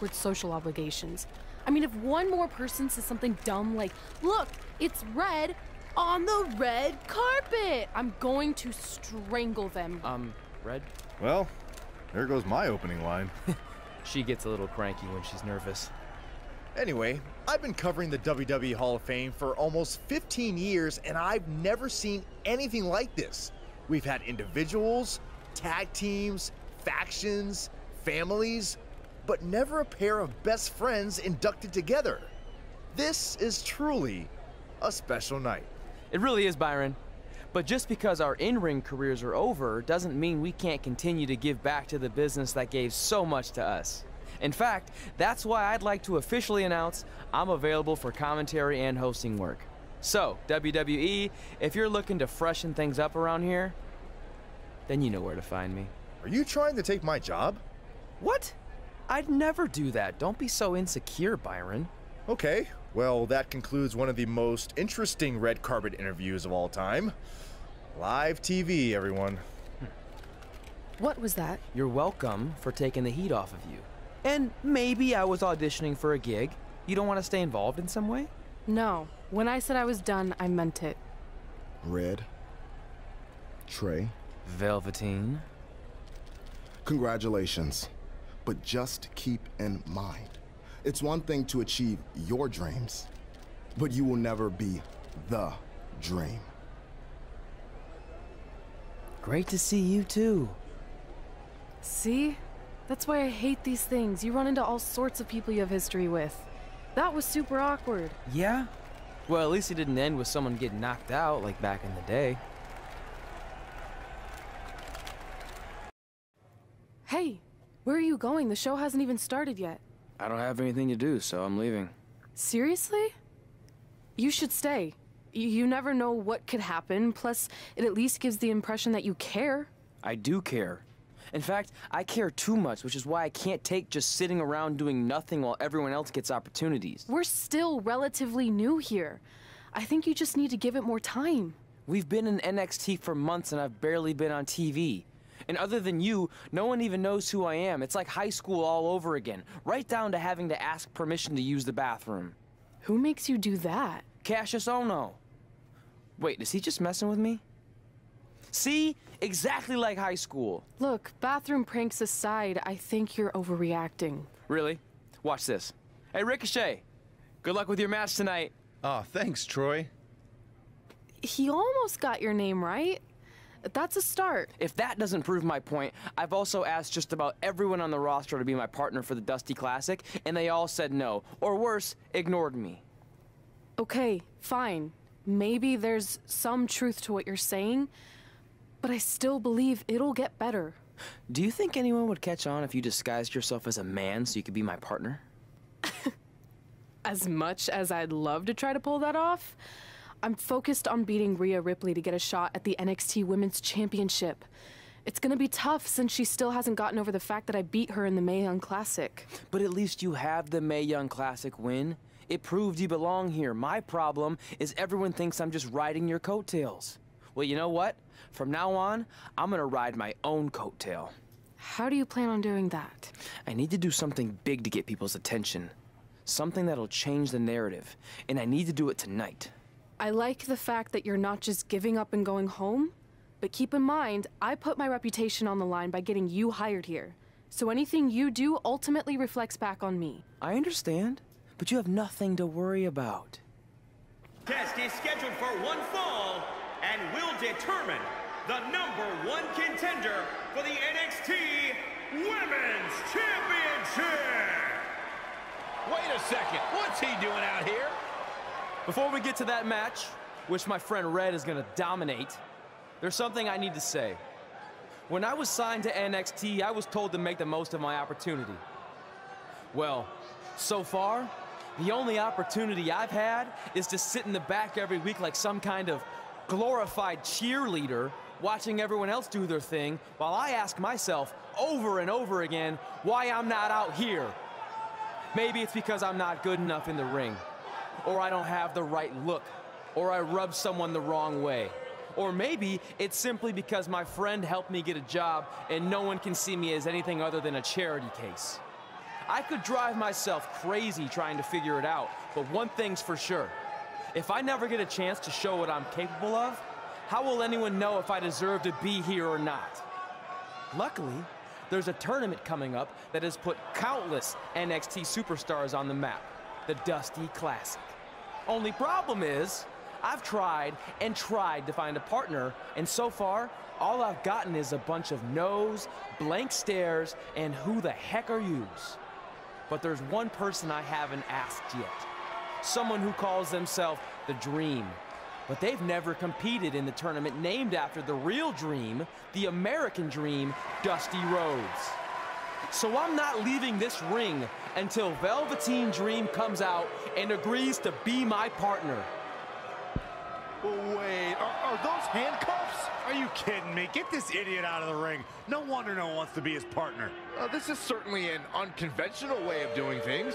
with social obligations. I mean, if one more person says something dumb like, look, it's red on the red carpet, I'm going to strangle them. Red? Well, there goes my opening line. She gets a little cranky when she's nervous. Anyway, I've been covering the WWE Hall of Fame for almost 15 years, and I've never seen anything like this. We've had individuals, tag teams, factions, families, but never a pair of best friends inducted together. This is truly a special night. It really is, Byron. But just because our in-ring careers are over doesn't mean we can't continue to give back to the business that gave so much to us. In fact, that's why I'd like to officially announce I'm available for commentary and hosting work. So, WWE, if you're looking to freshen things up around here, then you know where to find me. Are you trying to take my job? What? I'd never do that. Don't be so insecure, Byron. Okay, well, that concludes one of the most interesting red carpet interviews of all time. Live TV, everyone. What was that? You're welcome for taking the heat off of you. And maybe I was auditioning for a gig. You don't want to stay involved in some way? No. When I said I was done, I meant it. Red. Trey. Velveteen. Congratulations. But just keep in mind, it's one thing to achieve your dreams, but you will never be the dream. Great to see you too. See? That's why I hate these things. You run into all sorts of people you have history with. That was super awkward. Yeah? Well, at least it didn't end with someone getting knocked out like back in the day. Hey, where are you going? The show hasn't even started yet. I don't have anything to do, so I'm leaving. Seriously? You should stay. You never know what could happen, plus it at least gives the impression that you care. I do care. In fact, I care too much, which is why I can't take just sitting around doing nothing while everyone else gets opportunities. We're still relatively new here. I think you just need to give it more time. We've been in NXT for months and I've barely been on TV. And other than you, no one even knows who I am. It's like high school all over again, right down to having to ask permission to use the bathroom. Who makes you do that? Cassius Ohno. Wait, is he just messing with me? See? Exactly like high school. Look, bathroom pranks aside, I think you're overreacting. Really? Watch this. Hey, Ricochet. Good luck with your match tonight. Aw, thanks, Troy. He almost got your name right. That's a start. If that doesn't prove my point, I've also asked just about everyone on the roster to be my partner for the Dusty Classic, and they all said no. Or worse, ignored me. Okay, fine. Maybe there's some truth to what you're saying, but I still believe it'll get better. Do you think anyone would catch on if you disguised yourself as a man so you could be my partner? As much as I'd love to try to pull that off, I'm focused on beating Rhea Ripley to get a shot at the NXT Women's Championship. It's gonna be tough since she still hasn't gotten over the fact that I beat her in the Mae Young Classic. But at least you have the Mae Young Classic win. It proved you belong here. My problem is everyone thinks I'm just riding your coattails. Well, you know what? From now on, I'm gonna ride my own coattail. How do you plan on doing that? I need to do something big to get people's attention. Something that'll change the narrative. And I need to do it tonight. I like the fact that you're not just giving up and going home, but keep in mind, I put my reputation on the line by getting you hired here. So anything you do ultimately reflects back on me. I understand, but you have nothing to worry about. Test is scheduled for one fall and will determine the #1 contender for the NXT Women's Championship. Wait a second, what's he doing out here? Before we get to that match, which my friend Red is gonna dominate, there's something I need to say. When I was signed to NXT, I was told to make the most of my opportunity. Well, so far, the only opportunity I've had is to sit in the back every week like some kind of glorified cheerleader, watching everyone else do their thing, while I ask myself over and over again why I'm not out here. Maybe it's because I'm not good enough in the ring, or I don't have the right look, or I rub someone the wrong way. Or maybe it's simply because my friend helped me get a job and no one can see me as anything other than a charity case. I could drive myself crazy trying to figure it out, but one thing's for sure. If I never get a chance to show what I'm capable of, how will anyone know if I deserve to be here or not? Luckily, there's a tournament coming up that has put countless NXT superstars on the map, the Dusty Classic. Only problem is, I've tried and tried to find a partner, and so far, all I've gotten is a bunch of no's, blank stares, and who the heck are yous? But there's one person I haven't asked yet. Someone who calls themselves the Dream. But they've never competed in the tournament named after the real Dream, the American Dream, Dusty Rhodes. So I'm not leaving this ring until Velveteen Dream comes out and agrees to be my partner. Wait, are those handcuffs? Are you kidding me? Get this idiot out of the ring. No wonder no one wants to be his partner. This is certainly an unconventional way of doing things.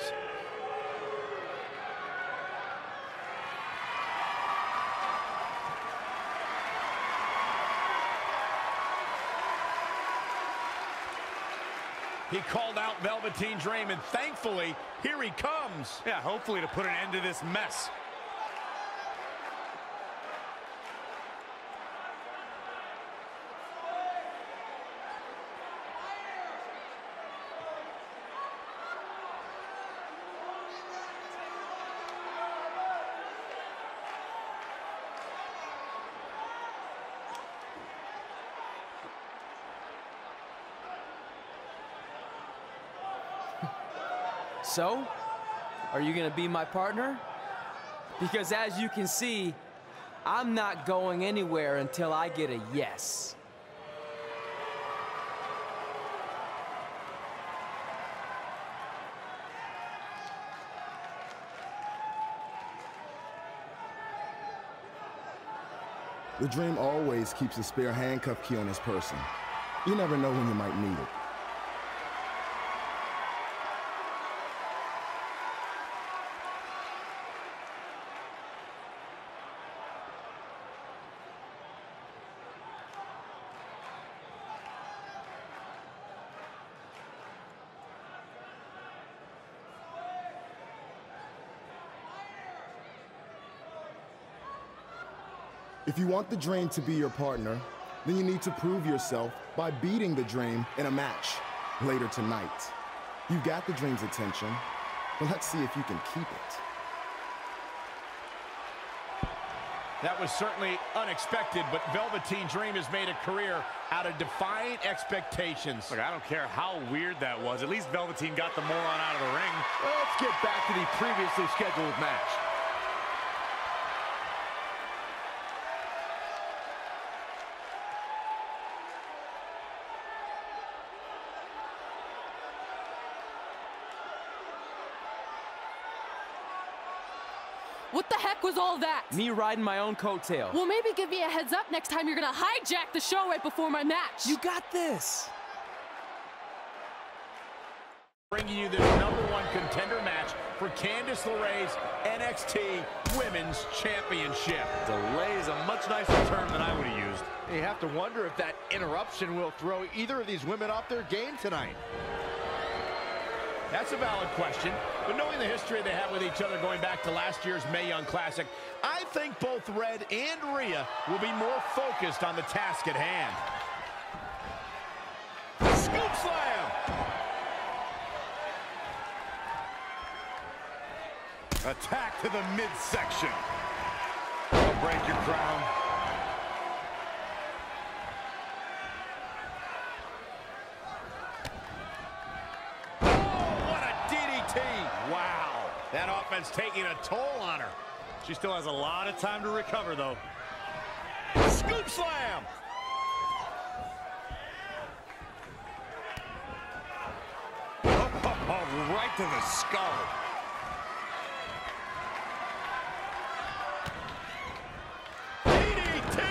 He called out Velveteen Dream, and thankfully, here he comes. Yeah, hopefully to put an end to this mess. So, are you gonna be my partner? Because as you can see, I'm not going anywhere until I get a yes. The Dream always keeps a spare handcuff key on his person. You never know when you might need it. If you want the Dream to be your partner, then you need to prove yourself by beating the Dream in a match later tonight. You've got the Dream's attention, but let's see if you can keep it. That was certainly unexpected, but Velveteen Dream has made a career out of defying expectations. Look, I don't care how weird that was. At least Velveteen got the moron out of the ring. Well, let's get back to the previously scheduled match. What the heck was all that? Me riding my own coattail. Well, maybe give me a heads up next time you're gonna hijack the show right before my match. You got this. Bringing you the #1 contender match for Candice LeRae's NXT Women's Championship. Delay is a much nicer term than I would have used. You have to wonder if that interruption will throw either of these women off their game tonight. That's a valid question, but knowing the history they have with each other going back to last year's Mae Young Classic, I think both Red and Rhea will be more focused on the task at hand. Scoop slam! Attack to the midsection. I'll break your crown. Wow, that offense taking a toll on her. She still has a lot of time to recover, though. Scoop slam! Oh, right to the skull. DDT!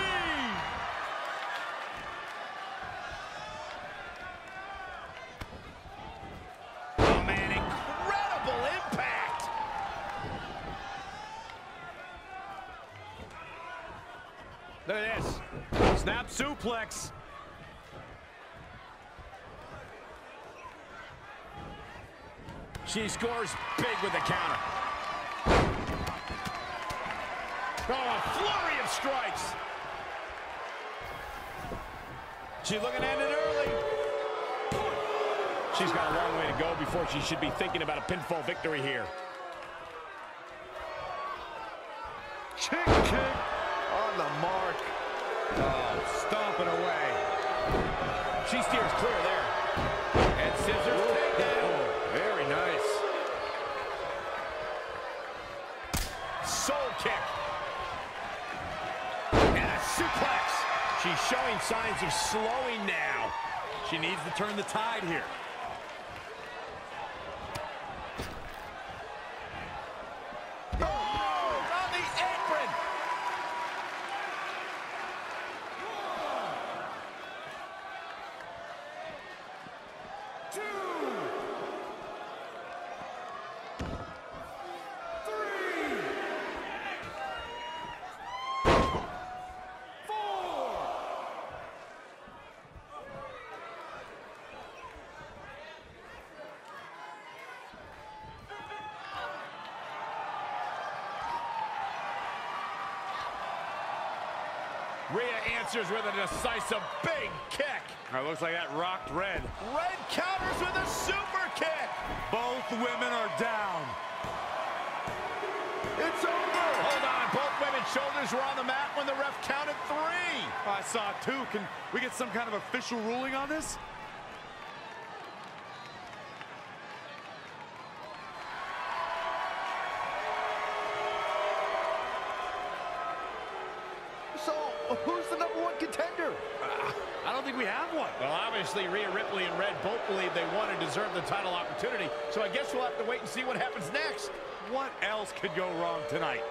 Oh, man, incredible impact! Look at this. Snap suplex. She scores big with the counter. Oh, a flurry of strikes. She's looking to end it early. She's got a long way to go before she should be thinking about a pinfall victory here. Chick kick on the mark. Oh, stomping away. She steers clear there. And scissors takedown. Very nice. Soul kick. And a suplex. She's showing signs of slowing now. She needs to turn the tide here. Rhea answers with a decisive big kick. Looks like that rocked Red. Red counters with a super kick. Both women are down. It's over. Hold on. Both women's shoulders were on the mat when the ref counted 3. I saw it too. Can we get some kind of official ruling on this? So, who's the #1 contender? I don't think we have one. Well, obviously, Rhea Ripley and Red both believe they want and deserve the title opportunity, so I guess we'll have to wait and see what happens next. What else could go wrong tonight?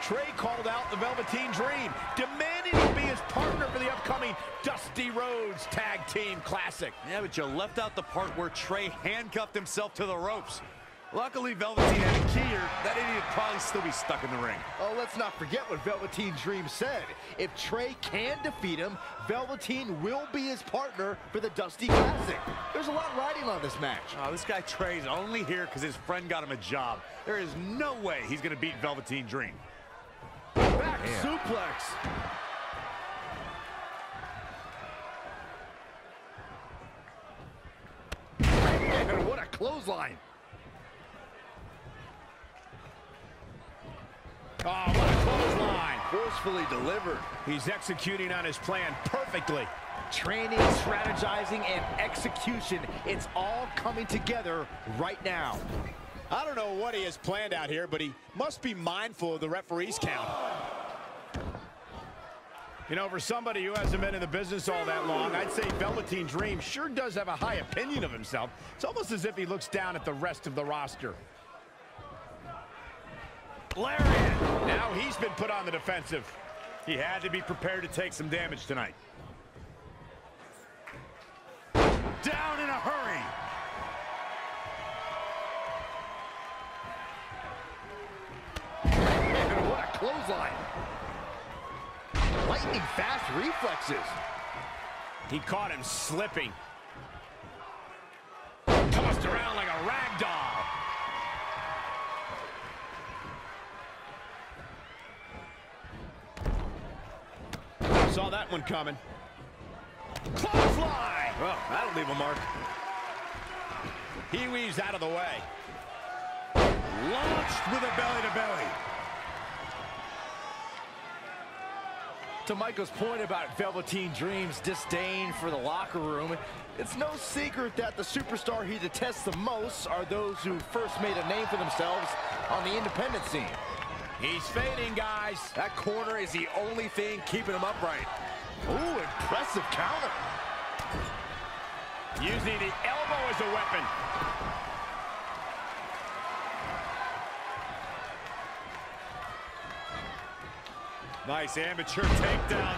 Trey called out the Velveteen Dream, demanding he be his partner for the upcoming Dusty Rhodes Tag Team Classic. Yeah, but you left out the part where Trey handcuffed himself to the ropes. Luckily, Velveteen had a key here. That idiot would probably still be stuck in the ring. Oh, let's not forget what Velveteen Dream said. If Trey can defeat him, Velveteen will be his partner for the Dusty Classic. There's a lot riding on this match. Oh, this guy Trey's only here because his friend got him a job. There is no way he's going to beat Velveteen Dream. Back suplex. And what a clothesline. Oh, what a clothesline. Forcefully delivered. He's executing on his plan perfectly. Training, strategizing, and execution. It's all coming together right now. I don't know what he has planned out here, but he must be mindful of the referee's count. You know, for somebody who hasn't been in the business all that long, I'd say Velveteen Dream sure does have a high opinion of himself. It's almost as if he looks down at the rest of the roster. Lariat! Now he's been put on the defensive. He had to be prepared to take some damage tonight. Down in a hurry. And what a clothesline. Lightning fast reflexes. He caught him slipping. Tossed around like a rag doll. Saw that one coming. Clothesline! Well, that'll leave a mark. He weaves out of the way. Launched with a belly-to-belly. To Michael's point about Velveteen Dream's disdain for the locker room, it's no secret that the superstar he detests the most are those who first made a name for themselves on the independent scene. He's fading, guys. That corner is the only thing keeping him upright. Ooh, impressive counter. Using the elbow as a weapon. Nice amateur takedown.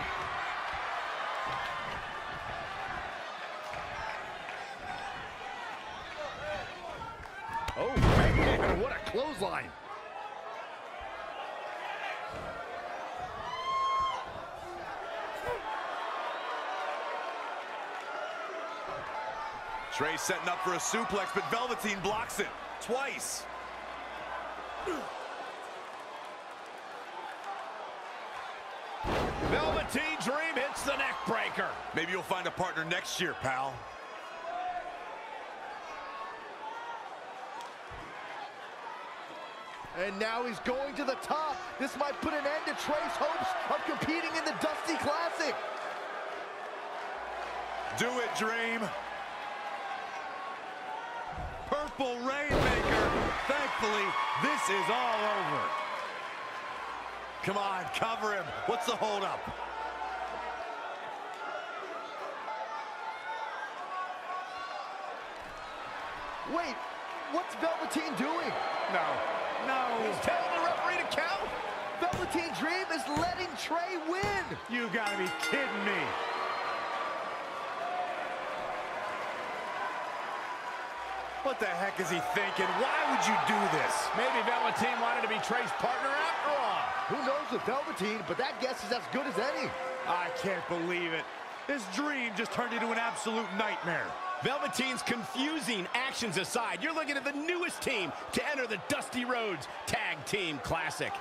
Oh, man, what a clothesline. Trey setting up for a suplex, but Velveteen blocks it twice. Velveteen Dream hits the neck breaker. Maybe you'll find a partner next year, pal. And now he's going to the top. This might put an end to Trey's hopes of competing in the Dusty Classic. Do it, Dream. Purple Rainmaker. Thankfully, this is all over. Come on, cover him. What's the holdup? Wait, what's Velveteen doing? No. He's telling the referee to count. Velveteen Dream is letting Trey win. You gotta be kidding me. What the heck is he thinking? Why would you do this? Maybe Velveteen wanted to be Trey's partner after all. Who knows with Velveteen, but that guess is as good as any. I can't believe it. This dream just turned into an absolute nightmare. Velveteen's confusing actions aside, you're looking at the newest team to enter the Dusty Rhodes Tag Team Classic.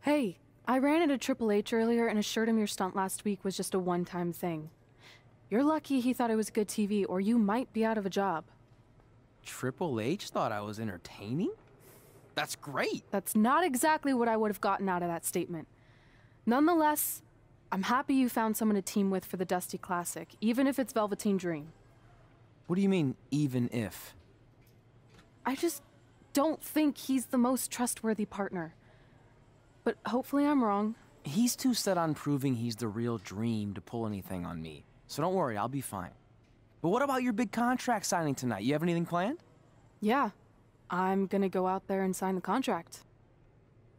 Hey, I ran into Triple H earlier and assured him your stunt last week was just a one-time thing. You're lucky he thought it was good TV, or you might be out of a job. Triple H thought I was entertaining? That's great. That's not exactly what I would have gotten out of that statement. Nonetheless, I'm happy you found someone to team with for the Dusty Classic, even if it's Velveteen Dream. What do you mean, even if? I just don't think he's the most trustworthy partner. But hopefully I'm wrong. He's too set on proving he's the real Dream to pull anything on me. So don't worry, I'll be fine. But what about your big contract signing tonight? You have anything planned? Yeah, I'm gonna go out there and sign the contract.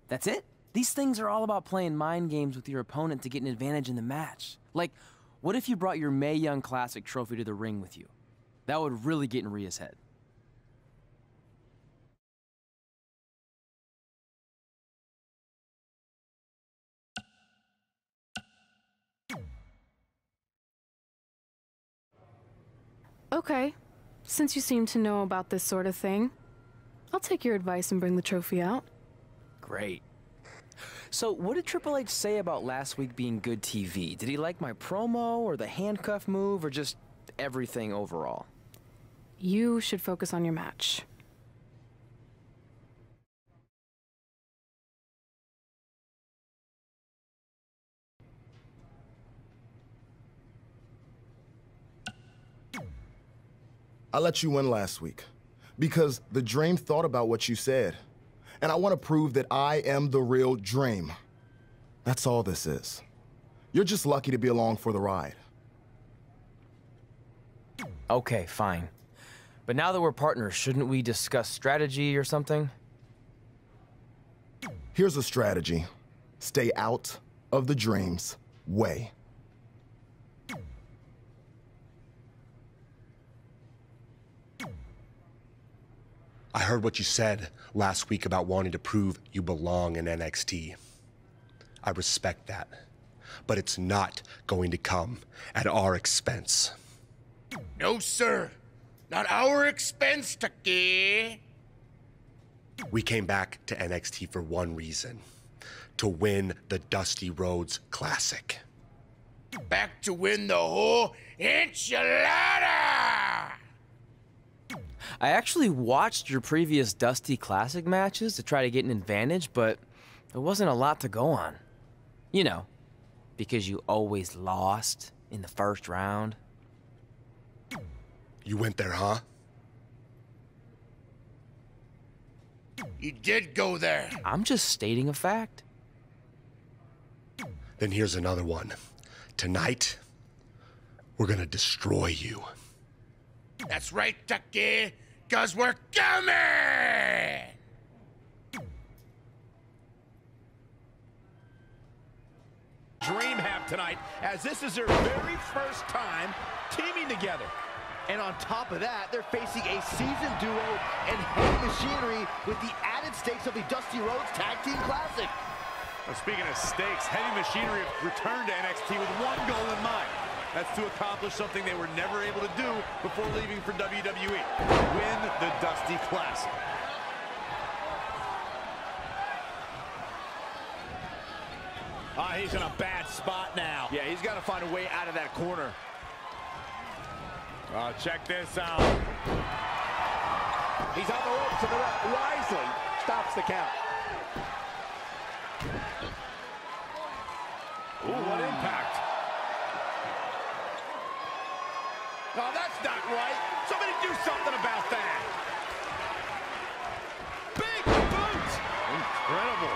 That's it? These things are all about playing mind games with your opponent to get an advantage in the match. Like, what if you brought your Mae Young Classic trophy to the ring with you? That would really get in Rhea's head. Okay, since you seem to know about this sort of thing, I'll take your advice and bring the trophy out. Great. So, what did Triple H say about last week being good TV? Did he like my promo, or the handcuff move, or just everything overall? You should focus on your match. I let you win last week because the Dream thought about what you said. And I want to prove that I am the real Dream. That's all this is. You're just lucky to be along for the ride. Okay, fine. But now that we're partners, shouldn't we discuss strategy or something? Here's a strategy. Stay out of the Dream's way. I heard what you said last week about wanting to prove you belong in NXT. I respect that, but it's not going to come at our expense. No, sir. Not our expense, Tucky. We came back to NXT for one reason: to win the Dusty Rhodes Classic. Back to win the whole enchilada! I actually watched your previous Dusty Classic matches to try to get an advantage, but there wasn't a lot to go on. You know, because you always lost in the first round. You went there, huh? You did go there. I'm just stating a fact. Then here's another one. Tonight, we're gonna destroy you. That's right, Tucky, 'cause we're coming! Dream have tonight, as this is their very first time teaming together. And on top of that, they're facing a seasoned duo and heavy machinery with the added stakes of the Dusty Rhodes Tag Team Classic. Well, speaking of stakes, Heavy Machinery returned to NXT with one goal in mind. That's to accomplish something they were never able to do before leaving for WWE. Win the Dusty Classic. He's in a bad spot now. Yeah, he's got to find a way out of that corner. Check this out. He's on the ropes and the ref wisely stops the count. Ooh, what impact. Oh, that's not right. Somebody do something about that. Big boot. Incredible.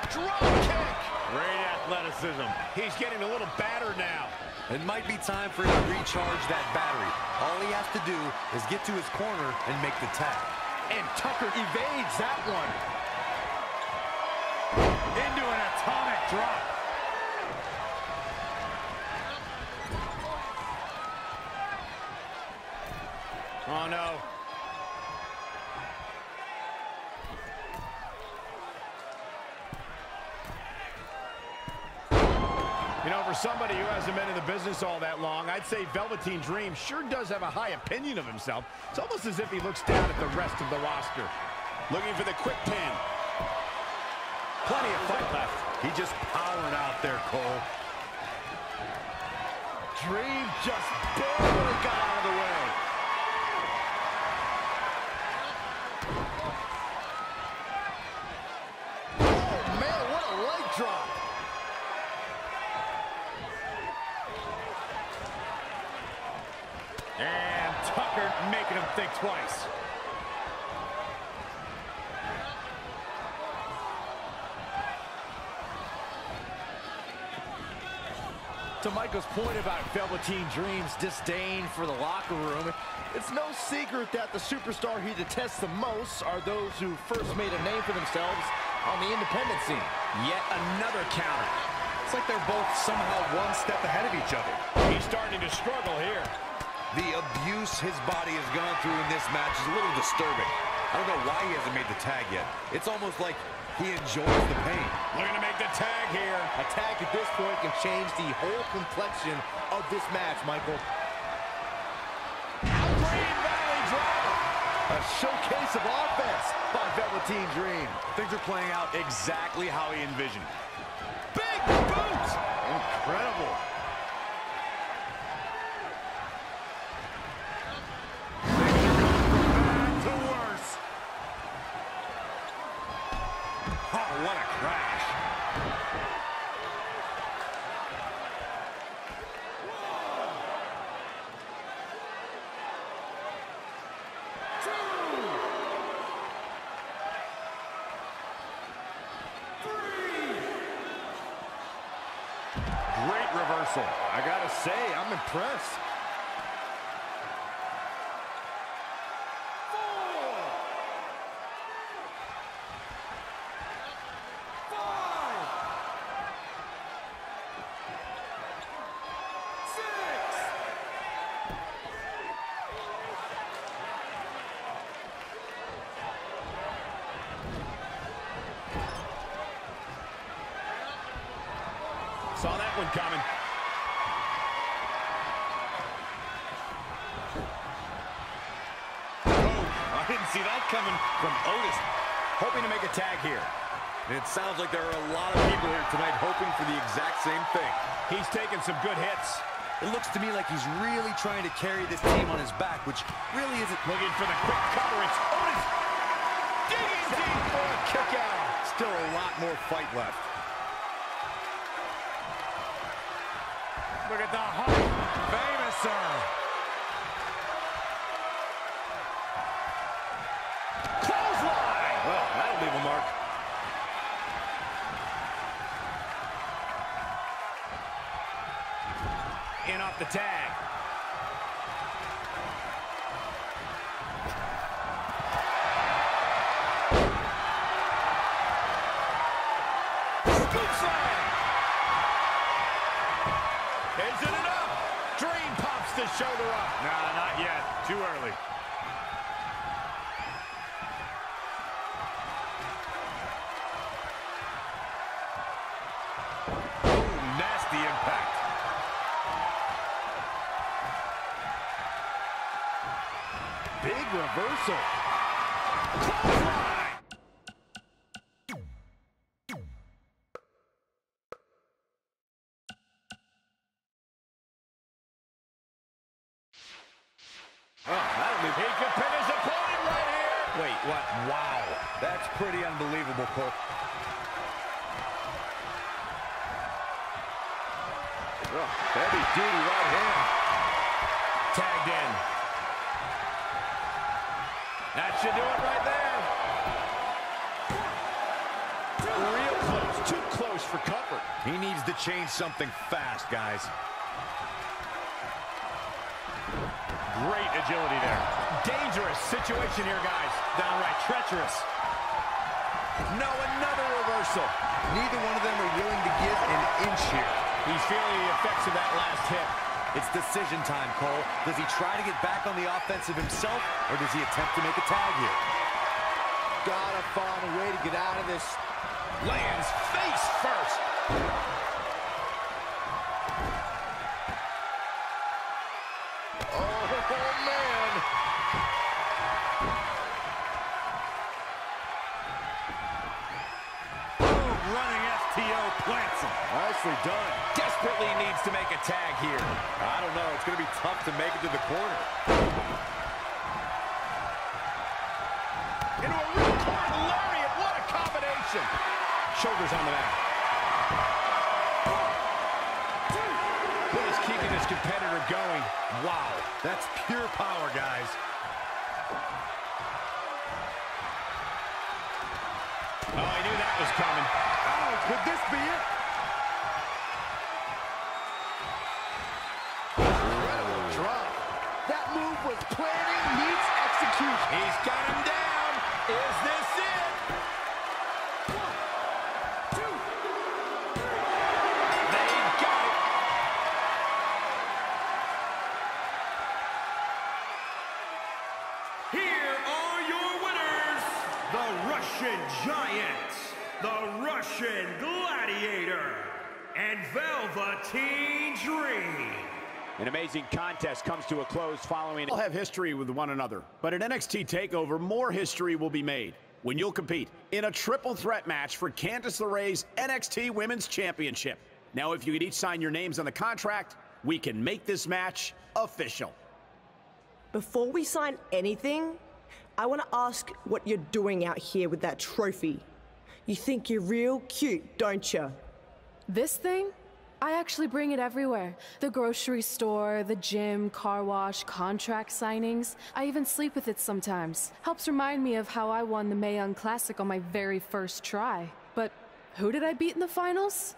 Drop kick. Great athleticism. He's getting a little battered now. It might be time for him to recharge that battery. All he has to do is get to his corner and make the tag. And Tucker evades that one. Into an atomic drop. Oh, no. You know, for somebody who hasn't been in the business all that long, I'd say Velveteen Dream sure does have a high opinion of himself. It's almost as if he looks down at the rest of the roster. Looking for the quick pin. Plenty of fight left. He just powered out there, Cole. Dream just barely got out of the way. Oh, man, what a leg drop. And Tucker making him think twice. To Michael's point about Velveteen Dream's disdain for the locker room, it's no secret that the superstar he detests the most are those who first made a name for themselves on the independent scene. Yet another counter. It's like they're both somehow one step ahead of each other. He's starting to struggle here. The abuse his body has gone through in this match is a little disturbing. I don't know why he hasn't made the tag yet. It's almost like he enjoys the pain. Looking to make the tag here. A tag at this point can change the whole complexion of this match, Michael. Green Valley driver. A showcase of offense by Velveteen Dream. Things are playing out exactly how he envisioned. Big boot. Incredible. Back to worse. Oh, what a crash. Great reversal. I gotta say, I'm impressed. Saw that one coming. Oh, I didn't see that coming from Otis. Hoping to make a tag here. And it sounds like there are a lot of people here tonight hoping for the exact same thing. He's taking some good hits. It looks to me like he's really trying to carry this team on his back, which really isn't. Looking for the quick cover. It's Otis digging deep for a kick out. Still a lot more fight left. Look at the height. Famous, sir. Clothesline. Well, that'll leave a mark. In off the tag. Scoop slam. Is it enough? reversal. Clothesline. He can pin his opponent right here. Wait, what? Wow. That's pretty unbelievable, Cole. Oh, heavy duty right hand. Tagged in. That should do it right there. Real close. Too close for comfort. He needs to change something fast, guys. Great agility there. Dangerous situation here, guys. Downright treacherous. No, another reversal. Neither one of them are willing to give an inch here. He's feeling the effects of that last hit. It's decision time, Cole. Does he try to get back on the offensive himself, or does he attempt to make a tag here? Gotta find a way to get out of this. Lands face first. Nicely done. Desperately needs to make a tag here. I don't know. It's going to be tough to make it to the corner. Into a real corner lariat. What a combination. Shoulders on the mat. What is keeping this competitor going? Wow. That's pure power, guys. Oh, I knew that was coming. Oh, could this be it? Planning meets execution. He's got him down. Is this it? 1, 2, 3. They got it. Here are your winners, the Russian Giant, the Russian Gladiator, and Velveteen Dream. An amazing contest comes to a close following. We'll have history with one another, but at NXT TakeOver, more history will be made when you'll compete in a triple threat match for Candice LeRae's NXT Women's Championship. Now, if you could each sign your names on the contract, we can make this match official. Before we sign anything, I want to ask what you're doing out here with that trophy. You think you're real cute, don't you? This thing? I actually bring it everywhere. The grocery store, the gym, car wash, contract signings. I even sleep with it sometimes. Helps remind me of how I won the Mae Young Classic on my very first try. But who did I beat in the finals?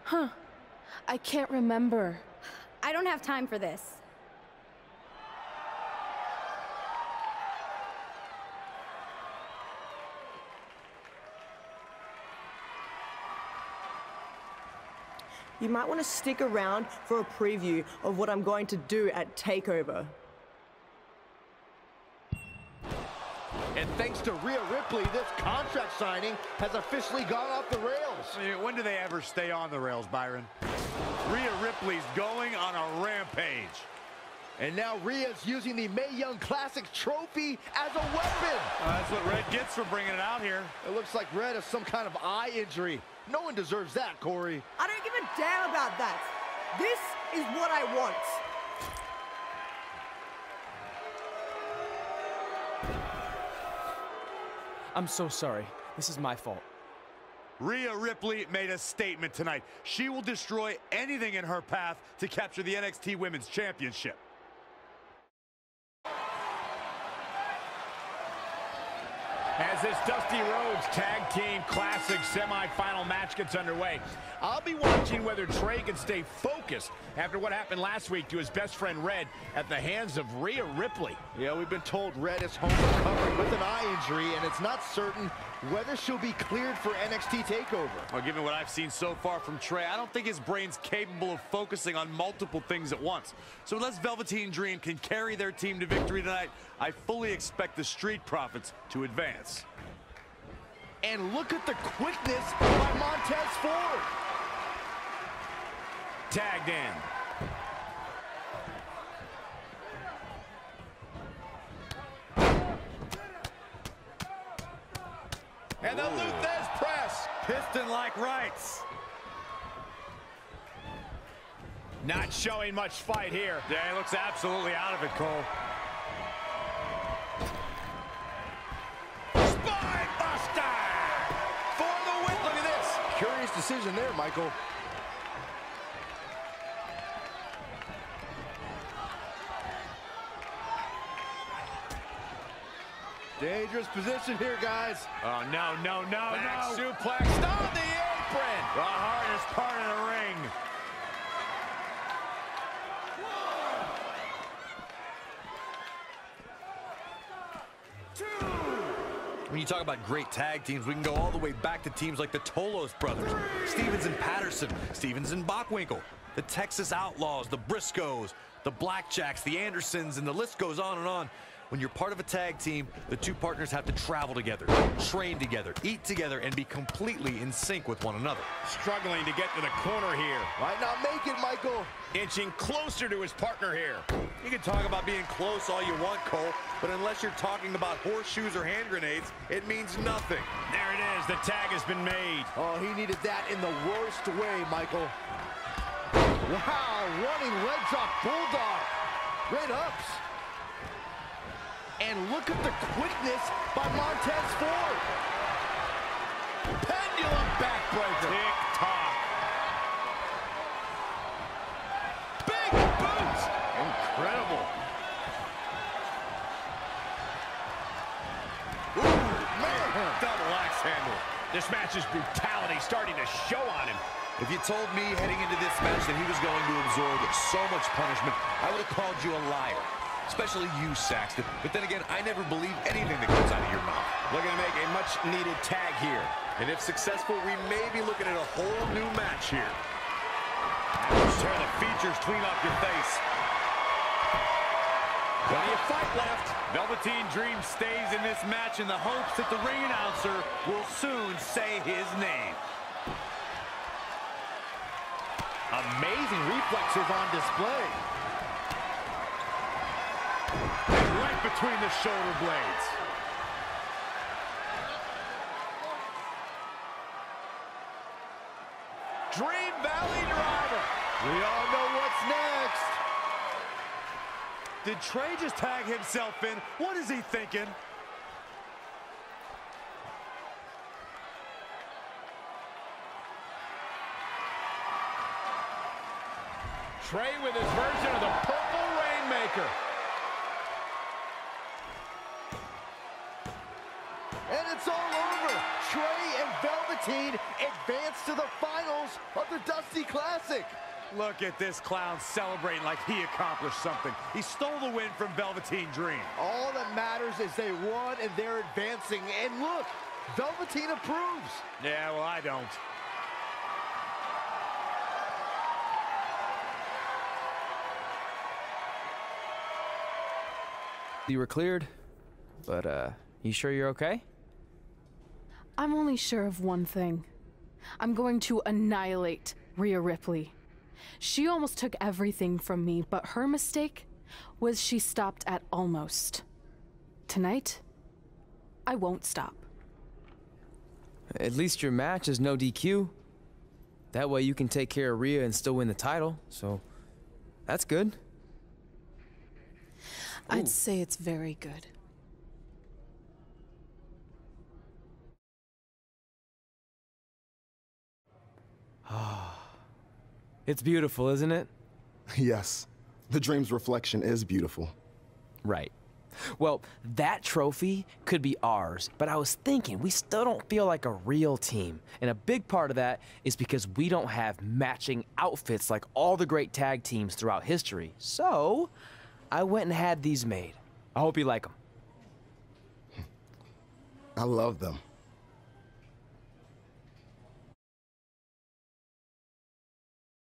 Huh. I can't remember. I don't have time for this. You might want to stick around for a preview of what I'm going to do at TakeOver. And thanks to Rhea Ripley, this contract signing has officially gone off the rails. I mean, when do they ever stay on the rails, Byron? Rhea Ripley's going on a rampage. And now Rhea's using the Mae Young Classic trophy as a weapon. That's what Red gets for bringing it out here. It looks like Red has some kind of eye injury. No one deserves that, Corey. I don't give a damn about that. This is what I want. I'm so sorry. This is my fault. Rhea Ripley made a statement tonight. She will destroy anything in her path to capture the NXT Women's Championship. As this Dusty Rhodes Tag Team Classic semifinal match gets underway, I'll be watching whether Trey can stay focused after what happened last week to his best friend Red at the hands of Rhea Ripley. Yeah, we've been told Red is home recovering with an eye injury, and it's not certain whether she'll be cleared for NXT TakeOver. Well, given what I've seen so far from Trey, I don't think his brain's capable of focusing on multiple things at once. So unless Velveteen Dream can carry their team to victory tonight, I fully expect the Street Profits to advance. And look at the quickness by Montez Ford. Tagged in. And the Luthez press. Piston-like rights. Not showing much fight here. Yeah, he looks absolutely out of it, Cole. Spine buster! For the win. Look at this. Curious decision there, Michael. Dangerous position here, guys. Oh, no, no, no, Back no. suplex on the apron. The hardest part of the ring. When you talk about great tag teams, we can go all the way back to teams like the Tolos brothers, Stevens and Patterson, Stevens and Bockwinkel, the Texas Outlaws, the Briscoes, the Blackjacks, the Andersons, and the list goes on and on. When you're part of a tag team, the two partners have to travel together, train together, eat together, and be completely in sync with one another. Struggling to get to the corner here. Might not make it, Michael. Inching closer to his partner here. You can talk about being close all you want, Cole, but unless you're talking about horseshoes or hand grenades, it means nothing. There it is. The tag has been made. Oh, he needed that in the worst way, Michael. Wow, running leg drop bulldog. Great ups. And look at the quickness by Montez Ford. Pendulum backbreaker. Tick-tock. Big boot. Incredible. Ooh, man. Double axe handle. This match's brutality starting to show on him. If you told me heading into this match that he was going to absorb so much punishment, I would have called you a liar. Especially you, Saxton. But then again, I never believe anything that comes out of your mouth. Looking to make a much-needed tag here. And if successful, we may be looking at a whole new match here. Tear the features clean off your face. Plenty of fight left. Velveteen Dream stays in this match in the hopes that the ring announcer will soon say his name. Amazing reflexes on display. Right between the shoulder blades. Dream Valley Driver. We all know what's next. Did Trey just tag himself in? What is he thinking? Trey with his version of the Purple Rainmaker. And it's all over. Trey and Velveteen advance to the finals of the Dusty Classic. Look at this clown celebrating like he accomplished something. He stole the win from Velveteen Dream. All that matters is they won and they're advancing. And look, Velveteen approves. Yeah, well, I don't. You were cleared, but you sure you're okay? I'm only sure of one thing. I'm going to annihilate Rhea Ripley. She almost took everything from me, but her mistake was she stopped at almost. Tonight, I won't stop. At least your match is no DQ. That way you can take care of Rhea and still win the title, so that's good. I'd say it's very good. It's beautiful, isn't it? Yes, the Dream's reflection is beautiful. Right. Well, that trophy could be ours, but I was thinking we still don't feel like a real team. And a big part of that is because we don't have matching outfits like all the great tag teams throughout history. So, I went and had these made. I hope you like them. I love them.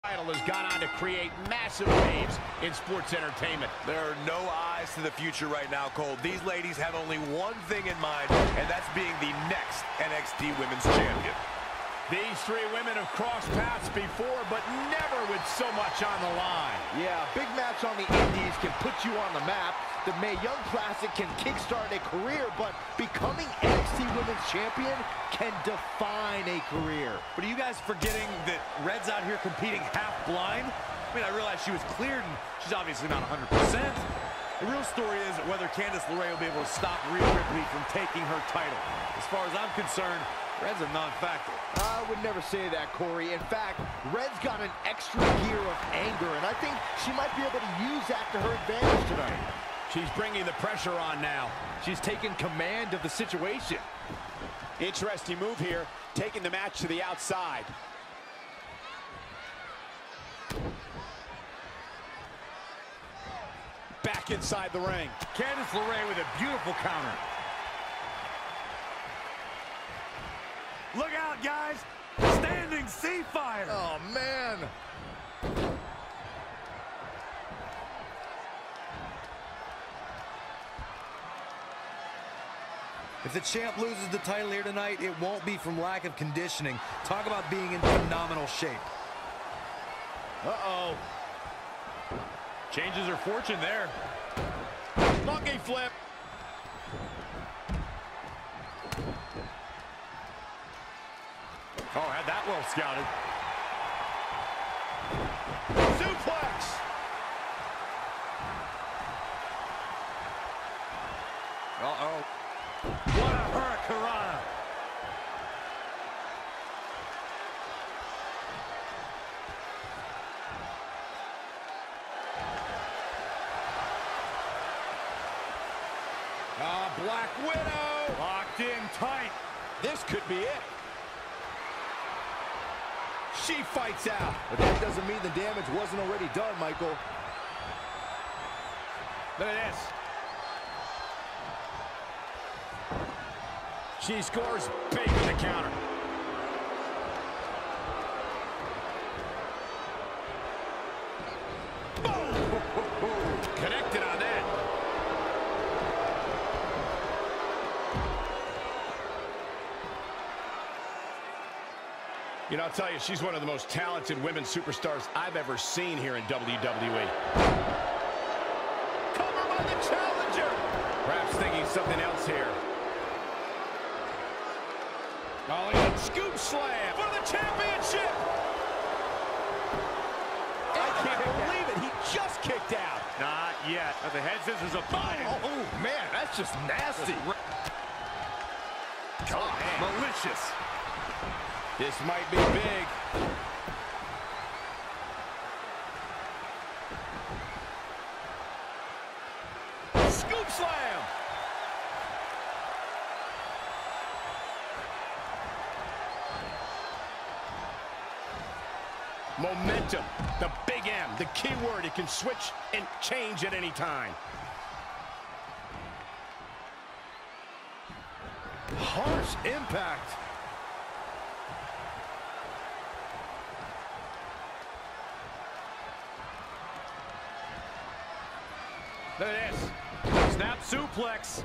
Title has gone on to create massive waves in sports entertainment. There are no eyes to the future right now, Cole. These ladies have only one thing in mind, and that's being the next NXT Women's Champion. These three women have crossed paths before, but never with so much on the line. Yeah, a big match on the Indies can put you on the map. The Mae Young Classic can kickstart a career, but becoming NXT Women's Champion can define a career. But are you guys forgetting that Red's out here competing half blind? I mean, I realize she was cleared, and she's obviously not 100%. The real story is whether Candice LeRae will be able to stop Rhea Ripley from taking her title. As far as I'm concerned, Red's a non-factor. I would never say that, Corey. In fact, Red's got an extra gear of anger, and I think she might be able to use that to her advantage tonight. She's bringing the pressure on now. She's taking command of the situation. Interesting move here, taking the match to the outside. Back inside the ring. Candice LeRae with a beautiful counter. Look out, guys! Standing sea fire! Oh, man! If the champ loses the title here tonight, it won't be from lack of conditioning. Talk about being in phenomenal shape. Uh-oh. Changes her fortune there. Monkey flip. Oh, had that well scouted. Suplex. Uh-oh. What a hurricanrana. Black Widow. Locked in tight. This could be it. She fights out. But that doesn't mean the damage wasn't already done, Michael. Look at this. She scores big with the counter. Boom! Connected on that. You know, I'll tell you, she's one of the most talented women's superstars I've ever seen here in WWE. Cover by the challenger! Perhaps thinking something else here. Oh, and scoop slam for the championship! I can't believe it. He just kicked out. Not yet. The head scissors applied. Oh, man, that's just nasty. Oh, malicious. This might be big. Scoop slam. Momentum, the big M, the key word. It can switch and change at any time. Harsh impact. Look at this. Snap suplex.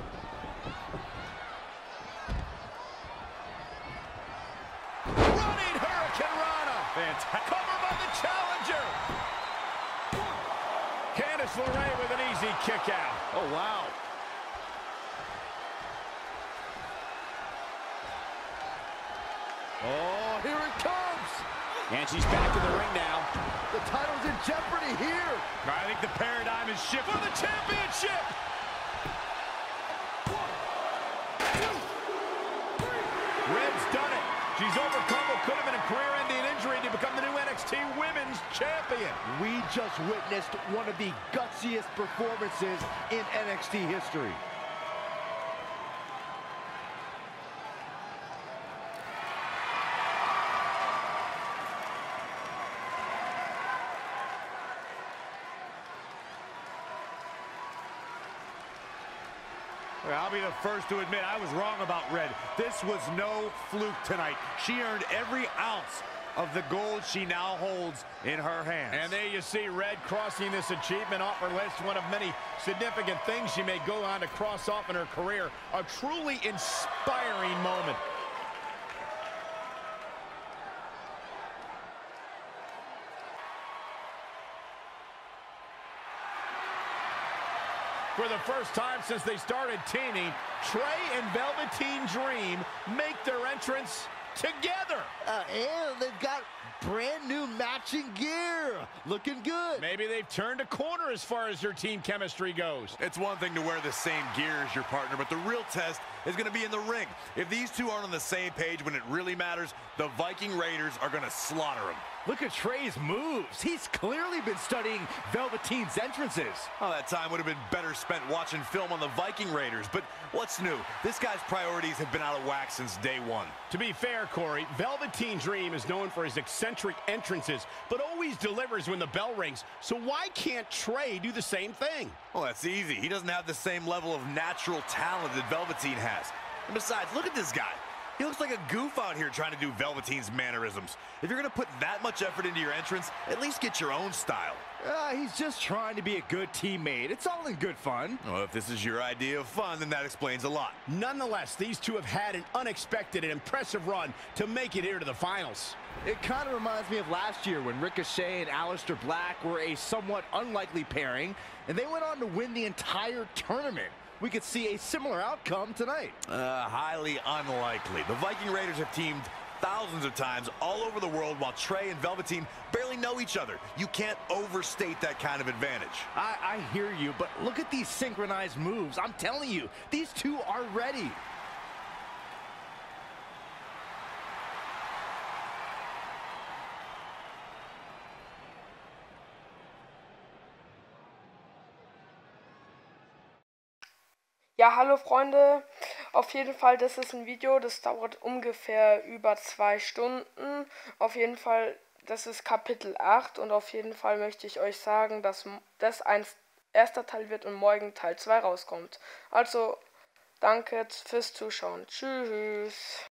Running hurricanrana. Fantastic. Cover by the challenger. Candice LeRae with an easy kick out. Oh, wow. Oh, here it comes. And she's back in the ring now. The title's in jeopardy here. I think the paradigm is shifted for the championship. 1, 2, 3. Red's done it. She's overcome what could have been a career-ending injury to become the new NXT Women's Champion. We just witnessed one of the gutsiest performances in NXT history. I'll be the first to admit I was wrong about Red. This was no fluke tonight. She earned every ounce of the gold she now holds in her hands. And there you see Red crossing this achievement off her list, one of many significant things she may go on to cross off in her career. A truly inspiring moment. For the first time since they started teaming, Trey and Velveteen Dream make their entrance together. And they've got brand new matching gear. Looking good. Maybe they've turned a corner as far as their team chemistry goes. It's one thing to wear the same gear as your partner, but the real test is going to be in the ring. If these two aren't on the same page when it really matters, the Viking Raiders are going to slaughter them. Look at Trey's moves. He's clearly been studying Velveteen's entrances. Oh, that time would have been better spent watching film on the Viking Raiders. But what's new? This guy's priorities have been out of whack since day one. To be fair, Corey, Velveteen Dream is known for his eccentric entrances, but always delivers when the bell rings. So why can't Trey do the same thing? Well, that's easy. He doesn't have the same level of natural talent that Velveteen has. And besides, look at this guy. He looks like a goof out here trying to do Velveteen's mannerisms. If you're going to put that much effort into your entrance, at least get your own style. He's just trying to be a good teammate. It's all in good fun. Well, if this is your idea of fun, then that explains a lot. Nonetheless, these two have had an unexpected and impressive run to make it here to the finals. It kind of reminds me of last year when Ricochet and Aleister Black were a somewhat unlikely pairing, and they went on to win the entire tournament. We could see a similar outcome tonight. Highly unlikely. The Viking Raiders have teamed thousands of times all over the world while Trey and Velveteen barely know each other. You can't overstate that kind of advantage. I hear you, but look at these synchronized moves. I'm telling you, these two are ready. Ja, hallo Freunde, auf jeden Fall, das ist ein Video, das dauert ungefähr über 2 Stunden, auf jeden Fall, das ist Kapitel 8 und auf jeden Fall möchte ich euch sagen, dass das ein erster Teil wird und morgen Teil 2 rauskommt. Also, danke fürs Zuschauen, tschüss.